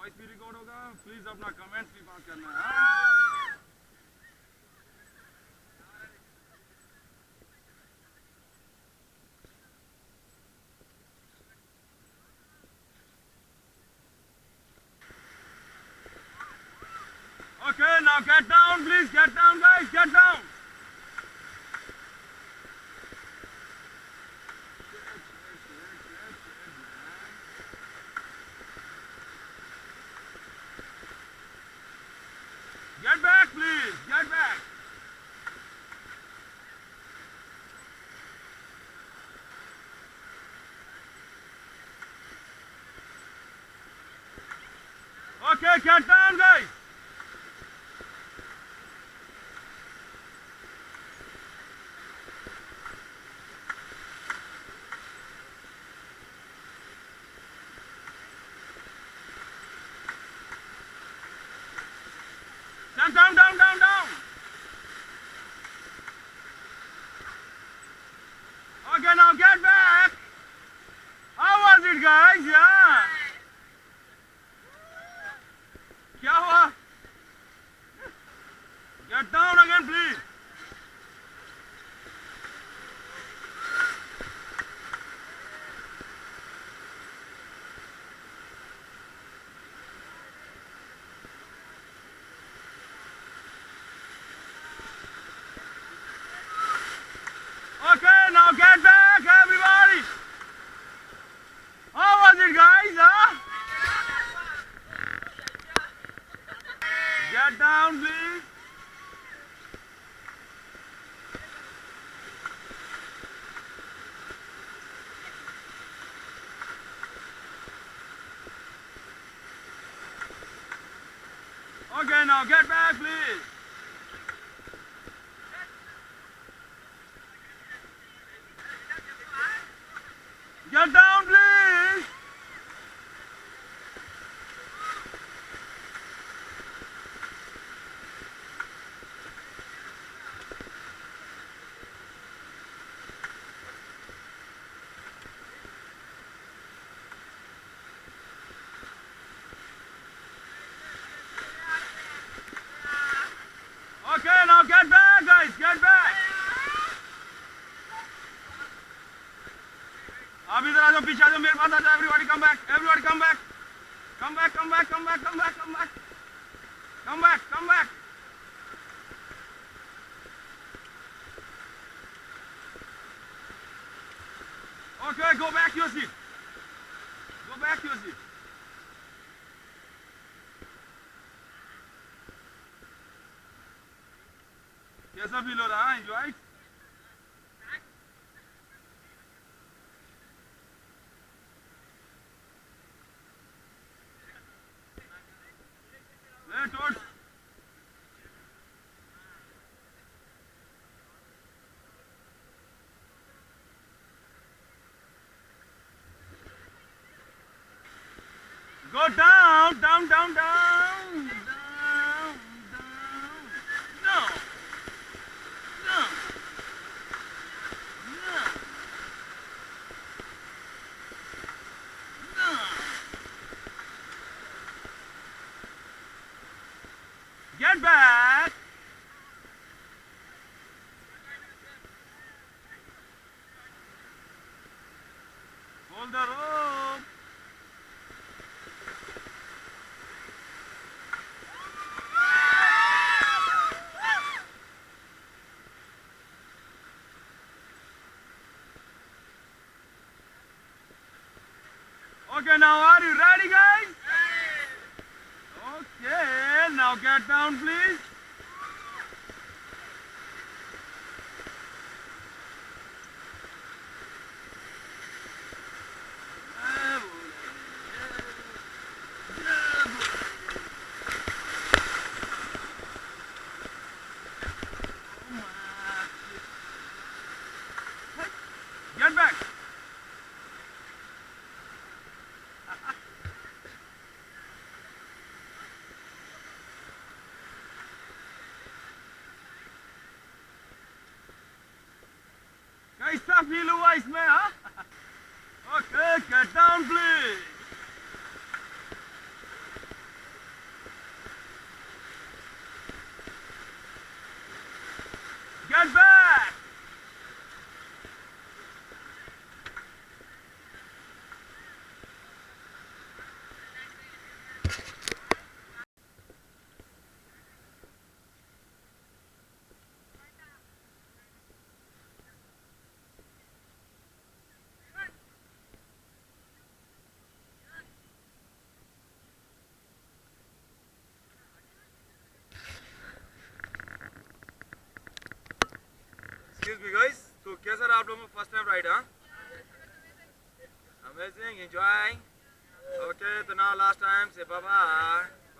Voice भी record होगा, please अपना कमेंट्स भी पास करना है हाँ? Okay, now get down, please. Get down, guys. Get down. Get back, please. Get back. Okay, get down, guys. Down, down, down, down. Okay, now get back. How was it, guys? Yeah. क्या हुआ? Get down again, please. Okay, now get back, everybody. How was it, guys? Huh? Get down, please. Okay, now get back, please. Get down, please. Okay, now get back, guys. Get back. आप इधर आ जाओ, पीछे आ जाओ, मेरे पास आ जाओ. Everybody come back. Everybody come back. Come back, come back, come back, come back, come back. Come back, come back. Okay, go back to your seat. Go back to your seat. कैसा feel हो रहा है? Enjoy? Towards. Go down, down, down, down, down, down. No, no, no, no. Get back. Hold the rope. Okay, now are you ready, guys? Okay, now get down, please. Get back. कैसा feel हुआ इसमें? हाँ? Okay, get down, please. problem. First time ride, huh? Amazing, enjoying. Okay, so now last time, say bye-bye.